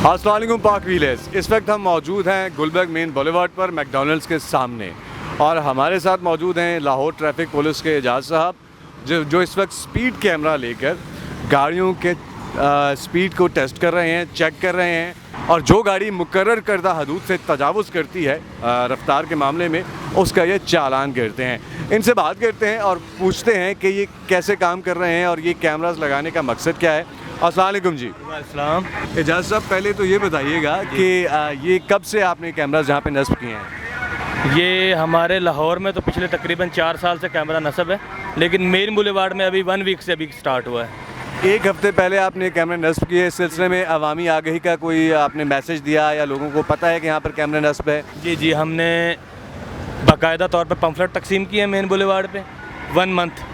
अस्सलाम वालेकुम पाक व्हीलर्स। इस वक्त हम मौजूद हैं गुलबर्ग मेन बुलेवार्ड पर मैकडॉनल्ड्स के सामने और हमारे साथ मौजूद हैं लाहौर ट्रैफिक पुलिस के एजाज साहब जो इस वक्त स्पीड कैमरा लेकर गाड़ियों के स्पीड को टेस्ट कर रहे हैं, चेक कर रहे हैं और जो गाड़ी मुकर्रर करदा हदूद से तजावुज़ करती है रफ्तार के मामले में उसका ये चालान करते हैं। इनसे बात करते हैं और पूछते हैं कि ये कैसे काम कर रहे हैं और ये कैमरास लगाने का मकसद क्या है। अस्सलाम वालेकुम जी। अस्सलाम। एजाज साहब, पहले तो ये बताइएगा कि ये कब से आपने कैमरास यहाँ पे नस्ब किए हैं? ये हमारे लाहौर में तो पिछले तकरीबन 4 साल से कैमरा नस्ब है, लेकिन मेन बुलेवार्ड में अभी 1 वीक से अभी स्टार्ट हुआ है। एक हफ्ते पहले आपने कैमरे नस्ब किए, इस सिलसिले में अवामी आगही का कोई आपने मैसेज दिया या लोगों को पता है कि यहाँ पर कैमरा नस्ब है? जी, हमने बाकायदा तौर पे पम्फलेट तकसीम किए हैं मेन बुलेवार्ड पे 1 मंथ,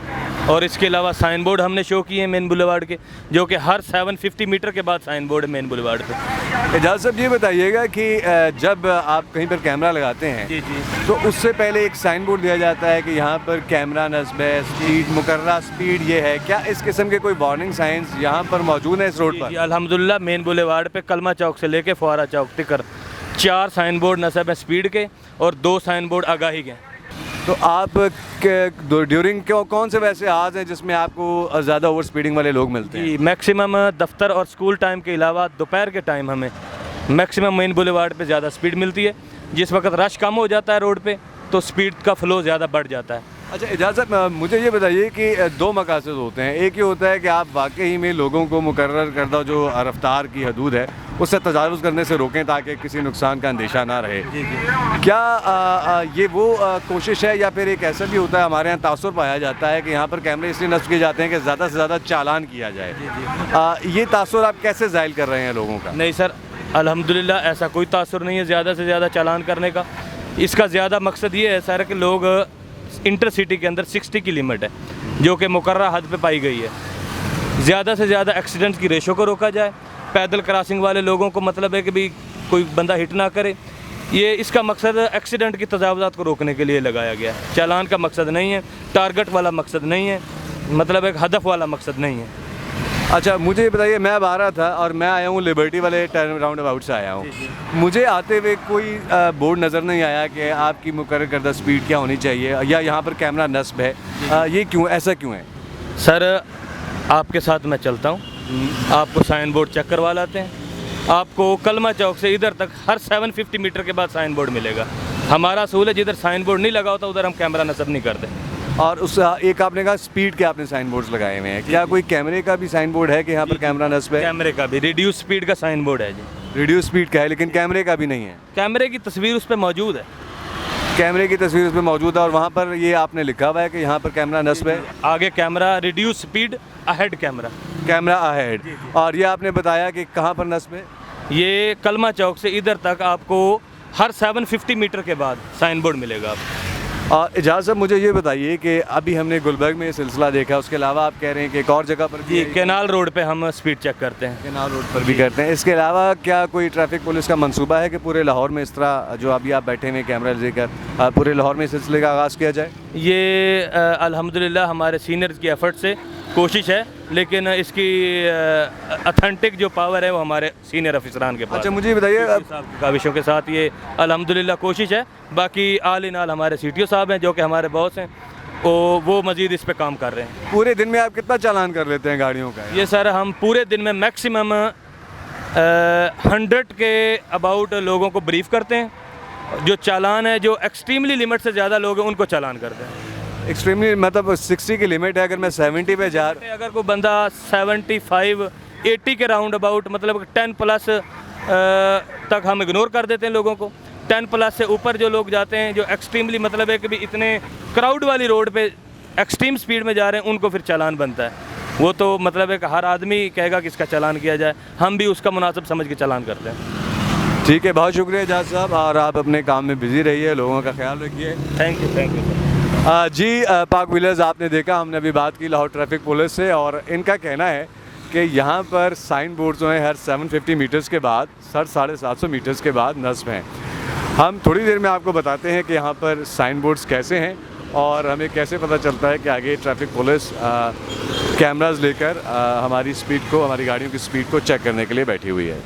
और इसके अलावा साइन बोर्ड हमने शो किए हैं मेन बुलेवार्ड के, जो कि हर 750 मीटर के बाद साइन बोर्ड है मेन बुलेवार्ड पे। एजाज साहब, ये बताइएगा कि जब आप कहीं पर कैमरा लगाते हैं जी तो उससे पहले एक साइन बोर्ड दिया जाता है कि यहाँ पर कैमरा नस्ब है, स्पीड मुकर्ररा स्पीड ये है, क्या इस किस्म के कोई वार्निंग साइंस यहाँ पर मौजूद है इस रोड पर? जी, अल्हम्दुलिल्लाह मेन बुलेवार्ड पे कलमा चौक से लेके फुआरा चौक तक 4 साइन बोर्ड नस्ब है स्पीड के और 2 साइन बोर्ड आगाही के। तो आप ड्यूरिंग कौन से वैसे आज हैं जिसमें आपको ज़्यादा ओवर स्पीडिंग वाले लोग मिलते हैं? जी, मैक्सिमम दफ्तर और स्कूल टाइम के अलावा दोपहर के टाइम हमें मैक्सिमम मेन बुलेवार्ड पे ज़्यादा स्पीड मिलती है। जिस वक्त रश कम हो जाता है रोड पे तो स्पीड का फ्लो ज़्यादा बढ़ जाता है। अच्छा एजाज साहब, मुझे ये बताइए कि 2 मकासद होते हैं। एक ये होता है कि आप वाकई में लोगों को मुकर्रर करदा जो रफ्तार की हदूद है उससे तजावुज़ करने से रोकें ताकि किसी नुकसान का अंदेशा ना रहे। क्या ये वो कोशिश है या फिर एक ऐसा भी होता है, हमारे यहाँ तासुर पाया जाता है कि यहाँ पर कैमरे इसलिए नस्ब किए जाते हैं कि ज़्यादा से ज़्यादा चालान किया जाए? ये तासुर आप कैसे ज़ाहिर कर रहे हैं लोगों का? नहीं सर, अल्हम्दुलिल्लाह ऐसा कोई तासुर नहीं है ज़्यादा से ज़्यादा चालान करने का। इसका ज़्यादा मकसद ये है सर कि लोग इंटरसिटी के अंदर 60 की लिमिट है जो कि मुकर्रर हद पे पाई गई है। ज़्यादा से ज़्यादा एक्सीडेंट्स की रेशो को रोका जाए, पैदल क्रॉसिंग वाले लोगों को मतलब है कि भी कोई बंदा हिट ना करे। ये इसका मकसद एक्सीडेंट की तजावुज़ात को रोकने के लिए लगाया गया है। चालान का मकसद नहीं है, टारगेट वाला मकसद नहीं है, मतलब एक हदफ वाला मकसद नहीं है। अच्छा, मुझे बताइए, मैं अब आ रहा था और मैं आया हूँ लिबर्टी वाले टर्न राउंड अबाउट से आया हूँ। मुझे आते हुए कोई बोर्ड नज़र नहीं आया कि आपकी मुकर्रर करदा स्पीड क्या होनी चाहिए या यहाँ पर कैमरा नस्ब है। ये क्यों, ऐसा क्यों है? सर आपके साथ मैं चलता हूँ, आपको साइन बोर्ड चेक करवा लाते हैं। आपको कलमा चौक से इधर तक हर 750 मीटर के बाद साइन बोर्ड मिलेगा। हमारा असूल है जिधर साइन बोर्ड नहीं लगा होता उधर हम कैमरा नस्ब नहीं करते। और उस एक आपने कहा स्पीड के आपने साइन बोर्ड्स लगाए हुए हैं, क्या कोई कैमरे का भी साइन बोर्ड है कि यहाँ पर कैमरा नस्ब है? कैमरे का भी रिड्यूस स्पीड का साइन बोर्ड है जी। रिड्यूस स्पीड का है लेकिन कैमरे का भी नहीं है? कैमरे की तस्वीर उस पर मौजूद है। कैमरे की तस्वीर उसमें मौजूद है और वहाँ पर ये आपने लिखा हुआ है कि यहाँ पर कैमरा नस्ब है। आगे camera reduce speed ahead camera ahead. और ये आपने बताया कि कहाँ पर नस्ब है? ये कलमा चौक से इधर तक आपको हर 750 मीटर के बाद साइन बोर्ड मिलेगा आपको। और एजाज साहब, मुझे ये बताइए कि अभी हमने गुलबर्ग में ये सिलसिला देखा, उसके अलावा आप कह रहे हैं कि एक और जगह पर भी कैनाल रोड पे हम स्पीड चेक करते हैं। कैनाल रोड पर भी करते हैं। इसके अलावा क्या कोई ट्रैफिक पुलिस का मंसूबा है कि पूरे लाहौर में इस तरह जो अभी आप बैठे हुए कैमरा लेकर पूरे लाहौर में इस सिलसिले का आगाज़ किया जाए? ये अल्हम्दुलिल्लाह हमारे सीनियर्स की एफर्ट से कोशिश है, लेकिन इसकी अथेंटिक जो पावर है वो हमारे सीनियर अफसरान के पास। अच्छा, मुझे बताइए, काविशों के साथ ये अल्हम्दुलिल्लाह कोशिश है। बाकी आल इन आल हमारे CTO साहब हैं जो कि हमारे बॉस हैं, वो मज़ीद इस पे काम कर रहे हैं। पूरे दिन में आप कितना चालान कर लेते हैं गाड़ियों का? ये सर हम पूरे दिन में मैक्सिमम 100 के अबाउट लोगों को ब्रीफ करते हैं। जो चालान है, जो एक्सट्रीमली लिमिट से ज़्यादा लोग हैं उनको चालान करते हैं। एक्सट्रीमली मतलब 60 की लिमिट है, अगर मैं 70 पे जा रहा, अगर कोई बंदा 75 80 के राउंड अबाउट मतलब 10 प्लस तक हम इग्नोर कर देते हैं लोगों को। 10 प्लस से ऊपर जो लोग जाते हैं, जो एक्सट्रीमली मतलब है कि भी इतने क्राउड वाली रोड पे एक्सट्रीम स्पीड में जा रहे हैं, उनको फिर चालान बनता है। वो तो मतलब है कि हर आदमी कहेगा कि इसका चालान किया जाए, हम भी उसका मुनासिब समझ के चालान करते हैं। ठीक है, बहुत शुक्रिया एजाज साहब, और आप अपने काम में बिजी रहिए, लोगों का ख्याल रखिए। Thank you sir. जी पाक व्हीलर्स, आपने देखा, हमने अभी बात की लाहौर ट्रैफिक पुलिस से और इनका कहना है कि यहाँ पर साइन बोर्ड जो हैं हर 750 मीटर्स के बाद, सर 750 मीटर्स के बाद नस्ब हैं। हम थोड़ी देर में आपको बताते हैं कि यहाँ पर साइन बोर्ड्स कैसे हैं और हमें कैसे पता चलता है कि आगे ट्रैफिक पुलिस कैमरास लेकर हमारी स्पीड को, हमारी गाड़ियों की स्पीड को चेक करने के लिए बैठी हुई है।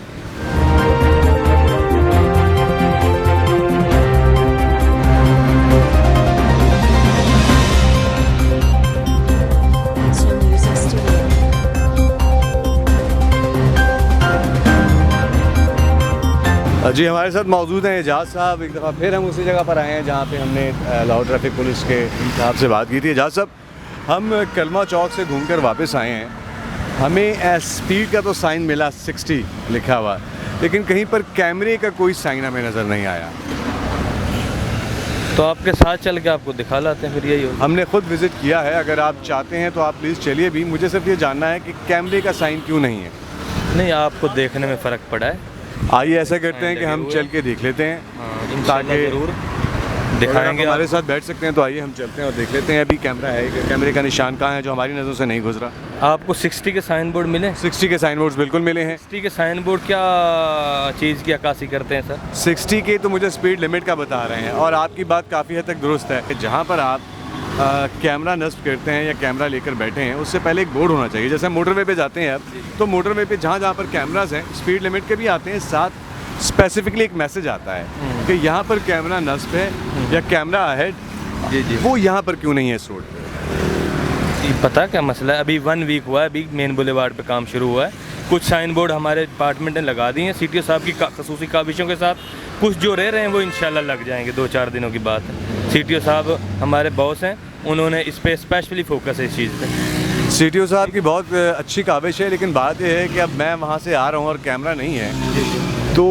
जी, हमारे साथ मौजूद हैं एजाज़ साहब। एक दफ़ा फिर हम उसी जगह पर आए हैं जहाँ पे हमने लाहौर ट्रैफिक पुलिस के साहब से बात की थी। एजाज़ साहब, हम कलमा चौक से घूमकर वापस आए हैं। हमें स्पीड का तो साइन मिला 60 लिखा हुआ, लेकिन कहीं पर कैमरे का कोई साइन हमें नज़र नहीं आया। तो आपके साथ चल के आपको दिखा लाते हैं, फिर यही होगा। हमने खुद विज़िट किया है, अगर आप चाहते हैं तो आप प्लीज़ चलिए भी। मुझे सिर्फ ये जानना है कि कैमरे का साइन क्यों नहीं है। नहीं, आपको देखने में फ़र्क पड़ा है। आइए ऐसा करते हैं कि हम चल के देख लेते हैं, ताकि ज़रूर दिखाएंगे। हमारे साथ बैठ सकते हैं तो आइए हम चलते हैं और देख लेते हैं अभी कैमरा है, कैमरे का निशान कहाँ है जो हमारी नज़रों से नहीं गुजरा। आपको 60 के साइन बोर्ड मिले? 60 के साइन बोर्ड्स बिल्कुल मिले हैं। 60 के साइन बोर्ड क्या चीज़ की अक्कासी करते हैं सर? 60 के तो मुझे स्पीड लिमिट का बता रहे हैं, और आपकी बात काफ़ी हद तक दुरुस्त है कि जहाँ पर आप कैमरा नस्ब करते हैं या कैमरा लेकर बैठे हैं, उससे पहले एक बोर्ड होना चाहिए। जैसे मोटरवे पे जाते हैं आप, तो मोटरवे पे जहाँ जहाँ पर कैमराज हैं स्पीड लिमिट के भी आते हैं, साथ स्पेसिफिकली एक मैसेज आता है कि यहाँ पर कैमरा नस्ब है या कैमरा अहेड। जी जी, वो यहाँ पर क्यों नहीं है इस रोड पर? पता क्या मसला है, अभी 1 वीक हुआ है, अभी मेन बुलेवार्ड पे काम शुरू हुआ है। कुछ साइन बोर्ड हमारे डिपार्टमेंट ने लगा दिए हैं CTO साहब की खसूसी काविशों के साथ। कुछ जो रह रहे हैं वो इंशाल्लाह लग जाएंगे, 2-4 दिनों की बात है। CTO साहब हमारे बॉस हैं, उन्होंने इस पर स्पेशली फोकस है इस चीज़ पे। CTO साहब की बहुत अच्छी काविश है, लेकिन बात यह है कि अब मैं वहाँ से आ रहा हूँ और कैमरा नहीं है, तो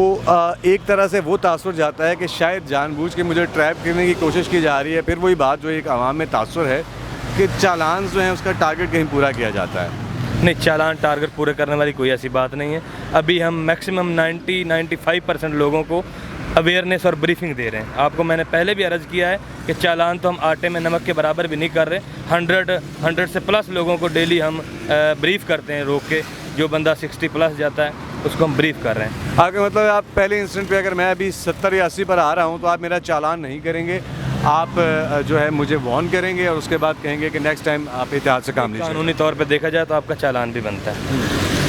एक तरह से वो तासुर जाता है कि शायद जानबूझ के मुझे ट्रैप करने की कोशिश की जा रही है। फिर वही बात जो एक आवाम में तासुर है कि चालान जो है उसका टारगेट कहीं पूरा किया जाता है। नहीं, चालान टारगेट पूरे करने वाली कोई ऐसी बात नहीं है। अभी हम मैक्सिमम 90-95% लोगों को अवेयरनेस और ब्रीफिंग दे रहे हैं। आपको मैंने पहले भी अर्ज़ किया है कि चालान तो हम आटे में नमक के बराबर भी नहीं कर रहे। 100 से प्लस लोगों को डेली हम ब्रीफ करते हैं, रोक के। जो बंदा 60 प्लस जाता है उसको हम ब्रीफ कर रहे हैं। आगे मतलब आप पहले इंस्टेंट पे अगर मैं अभी 70 या 80 पर आ रहा हूँ तो आप मेरा चालान नहीं करेंगे, आप जो है मुझे वार्न करेंगे और उसके बाद कहेंगे कि नेक्स्ट टाइम आप एहतियात से काम लीजिए। कानूनी तौर पे देखा जाए तो आपका चालान भी बनता है,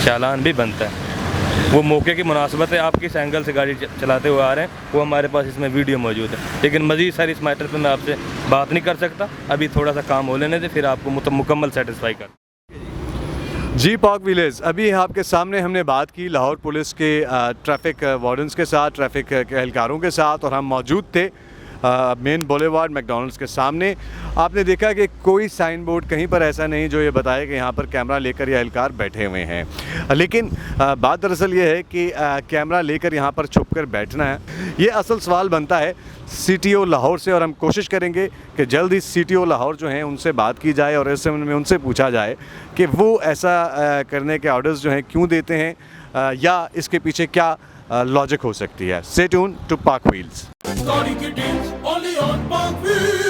चालान भी बनता है। वो मौके की मुनासबत है, आप किस एंगल से गाड़ी चलाते हुए आ रहे हैं वो हमारे पास इसमें वीडियो मौजूद है। लेकिन मज़ीद सर इस मैटर पे मैं आपसे बात नहीं कर सकता, अभी थोड़ा सा काम हो लेने दे, फिर आपको मुकम्मल सेटिस्फाई कर। जी पाक विलेज, अभी आपके सामने हमने बात की लाहौर पुलिस के ट्रैफिक वार्डन्स के साथ, ट्रैफिक के एहलकारों के साथ, और हम मौजूद थे मेन बुलेवार्ड मैकडॉनल्ड्स के सामने। आपने देखा कि कोई साइन बोर्ड कहीं पर ऐसा नहीं जो ये बताए कि यहाँ पर कैमरा लेकर ये एहलकार बैठे हुए हैं। लेकिन बात दरअसल ये है कि कैमरा लेकर यहाँ पर छुप कर बैठना है, ये असल सवाल बनता है CTO लाहौर से। और हम कोशिश करेंगे कि जल्द ही CTO लाहौर जो हैं उनसे बात की जाए और इस समय में उनसे पूछा जाए कि वो ऐसा करने के ऑर्डर्स जो हैं क्यों देते हैं, या इसके पीछे क्या लॉजिक हो सकती है। स्टे ट्यून टू पाक wheels. Starting your dance only on Park Wheels.